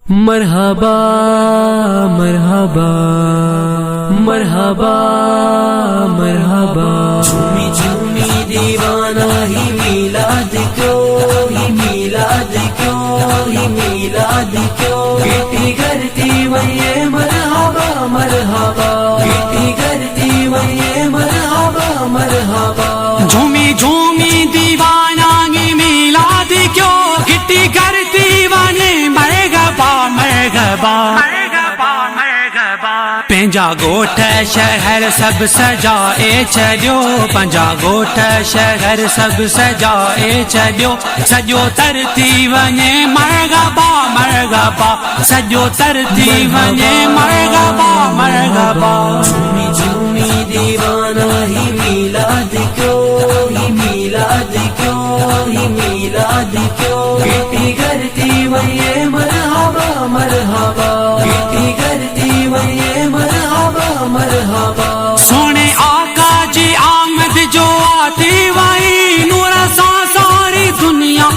मरहबा मरहबा मरहबा मरहबा। झूमी झूमी दीवाना ही मिलाद क्यों, ही मिलाद क्यों, ही मिलाद क्यों। गिट्टी करती वये मरहबा मरहबा, गिट्टी करती वये मरहबा मरहबा। झूमी झूमी दीवाना ही मिलाद क्यों, गिट्टी करती वये मरहबा मरहबा। पंहिंजा ॻोठ शहर सब सजाए छॾियो, पंहिंजा ॻोठ शहर सब सजाए छॾियो। सॼो तरती वञे मरहबा मरहबा, सॼो तरती वञे मरहबा मरहबा। झूमी झूमी दीवाना ही मिलाद क्यों, ही मिलाद क्यों, ही मिलाद क्यों। गिट्टी करती वये मरहबा मरहबा, गिट्टी करती वये मरहबा मरहबा। सोने आका जी आमद जो आती वही, नूर सा सारी दुनिया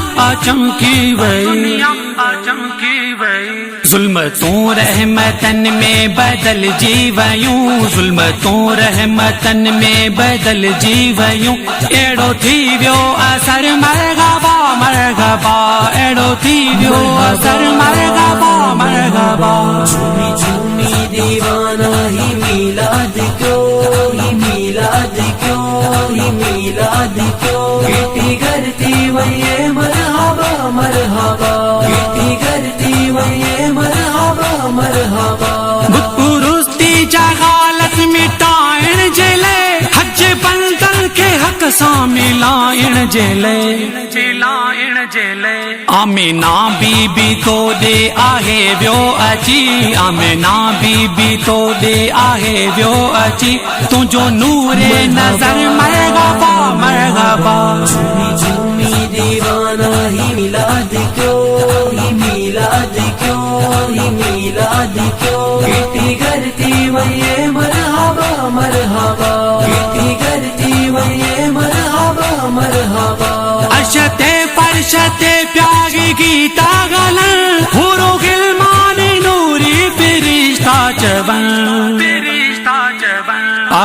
चमकी वही। जुल्म तू रहमतन में बदल जी वयूं, जुल्म तू रहमतन में बदल जी वयूं। एड़ो थी वियो असर मरहबा मरहबा, एड़ो थी वियो असर मरहबा मरहबा। झूमी झूमी दीवाना ही मिलाद क्यों, ही मिलाद क्यों, ही मिलाद क्यों। गिट्टी करती वये मरहबा मरहबा, गिट्टी करती वये मरहबा मरहबा। बुतपुरुस्ती जहालत मिटाइण जेले, हज बंदल के हक सां मिलाइण जेले। आमिना बीबी तो दे आहे वियो अची, आमिना बीबी तो दे आहे वियो अची। तुझो नूरे नजर मरहबा मरहबा। झूमी झूमी दीवाना ही मिलाद क्यों, ही मिलाद क्यों, ही मिलाद क्यों। गिट्टी करती वये मरहबा मरहबा, गिट्टी करती वये मरहबा मरहबा। अशते परशते प्यारी गीता गलन, हुरो गिलमान नूरी फिरिश्ता चवन।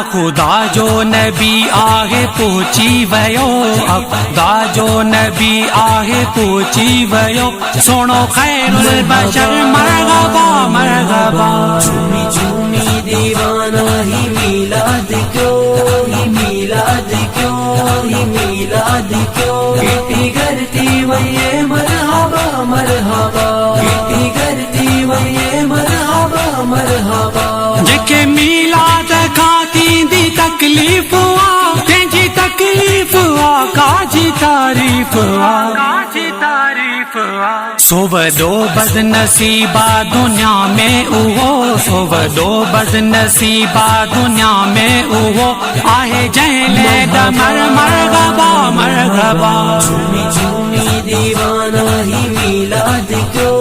खुदा जो नबी आहे पहुंची वयो, खुदा जो नबी आहे पहुंची वयो। सोनो खैरुल बशर मरहबा मरहबा। झूमी झूमी दीवाना ही मिलाद क्यों, ही मिलाद क्यों, ही मिलाद क्यों। गिट्टी करती वये मरहबा मरहबा, गिट्टी करती वये मरहबा मरहबा। जेके मिलाद खाती दी तकलीफ आ, तेजी तकलीफ आ काजी तारीफ आ। सो वडो बदनसीबा दुनिया में उहो, सो वडो बदनसीबा दुनिया में उहो आहे जंहिं दमर मरहबा मरहबा। झूमी झूमी दीवाना ही मिलाद क्यों,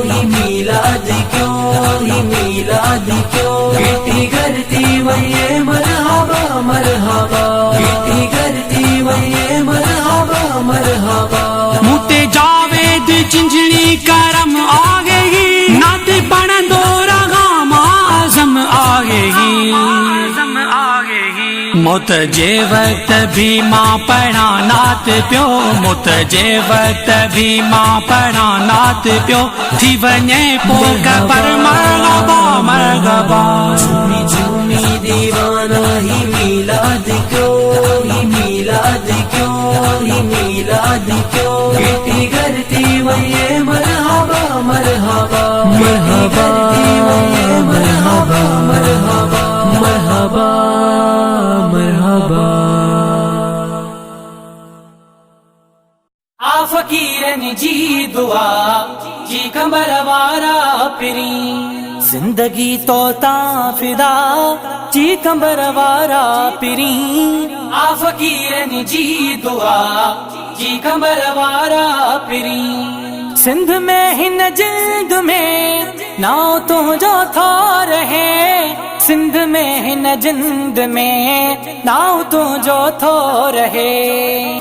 ही मिलाद क्यों, ही मिलाद क्यों। गिट्टी करती वये मरहबा मरहबा, गिट्टी करती वये मरहबा मरहबा। मुते जावेद चिंजणी करम आगेगी, नात पढ़ंदो रगाम आज़म आगेगी। मौत जे वक्त भी मां पढ़ा नात पियो, मौत जे वक्त भी मां पढ़ा नात पियो। थी वञे पोइ क़बर मरहबा मरहबा। झूमी झूमी दीवाना ही मिलाद क्यों, ही मिलाद क्यों, ही मिलाद क्यों। गिट्टी करती वये मरहबा मरहबा, मरहबा मरहबा मरहबा मरहबा मरहबा। आ फकीरन जी दुआ जी कमर वारा पिरी, जिंदगी तो ता फिदा जी कमर वारा पिरी। आ फकीरन जी दुआ जी कमर वारा पिरी। सिंध में हिन जिंद में नाव तुझो थो रहे, सिंध में हिन जिंद में नाव तुझो थो रहे।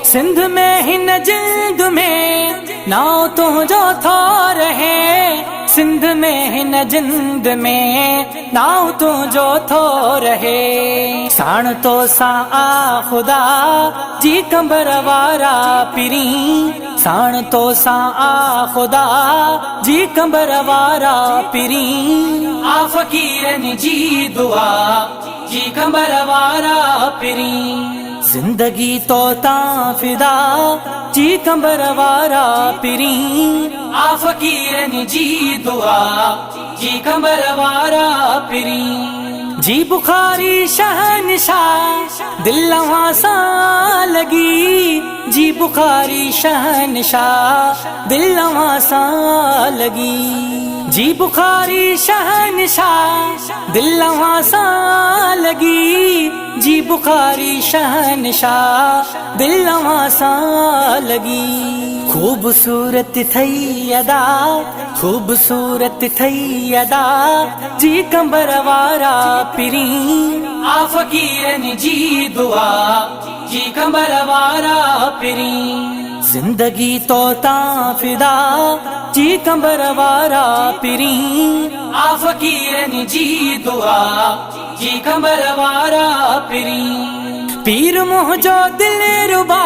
सिंध में हिन जिंद में नाव तुझो थो रहे, सिंध में न जिंद में नाव तो जो थो रहे साण तो सा आ खुदा जी कंबर वारा पिरी साण तो सा आ खुदा जी कंबर वारा पिरी आ फकीरन जी दुआ जी कंबर वारा पिरी जिंदगी तो ता फिदा जी कंबर वारा पिरी आ फकीरन जी दुआ जी कंबर वारा पिरी जी बुखारी शहनशाह दिल सा लगी जी बुखारी शहनशाह दिल सा लगी जी बुखारी शहनशाह दिल सा लगी जी बुखारी शहनशाह दिल सा लगी खूबसूरत थई अदा खूबसूरत थई अदा जी कंबर वारा पिरी आ फकीरन जी दुआ जी कंबर वारा पिरी जिंदगी तो ता फिदा जी कंबर वारा पिरी आ फकीरन जी दुआ जी कंबर वारा पिरी पीर मुझो दिल रुबा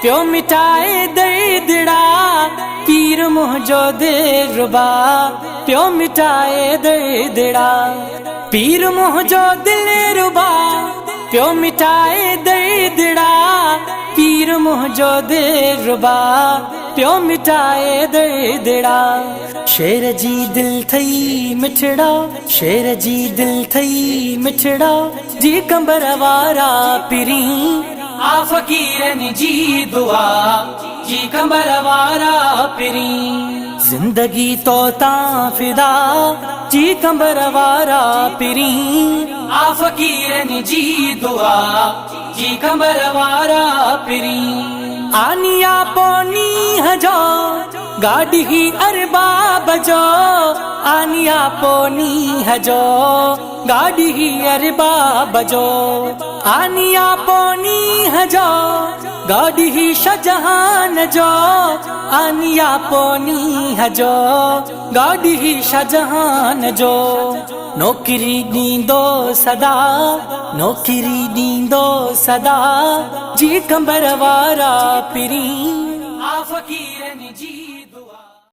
प्यो मिटाए दर्दड़ा पीर मुझो दिल रुबा प्यो मिटाए दर्दड़ा पीर मुझो दिल रुबा प्यो मिटाए दर्दड़ा पीर मुझो दिल रुबा प्यो मिटाए दर्दड़ा शेर जी दिल थई मिठड़ा शेर जी दिल थई मिठड़ा जी कंबर वारा पिरी आ फकीरन जी दुआ जी कंबर वारा पिरी जिंदगी तो ता फिदा जी कंबर वारा पिरी आ फकीरन जी दुआ जी कंबर वारा पिरी आनिया पोनी हजो गाड़ी ही अरबाब जो आनिया पोनी हजो गाड़ी ही अरबाब जो आनिया पोनी हजो गाड़ी ही शाहजहान जो आनिया पोनी हजो गाड़ी ही शाहजहान जो नौकरी दींदो सदा नौकरी दींदो सदा जी कंबर वारा पिरी आ फकीर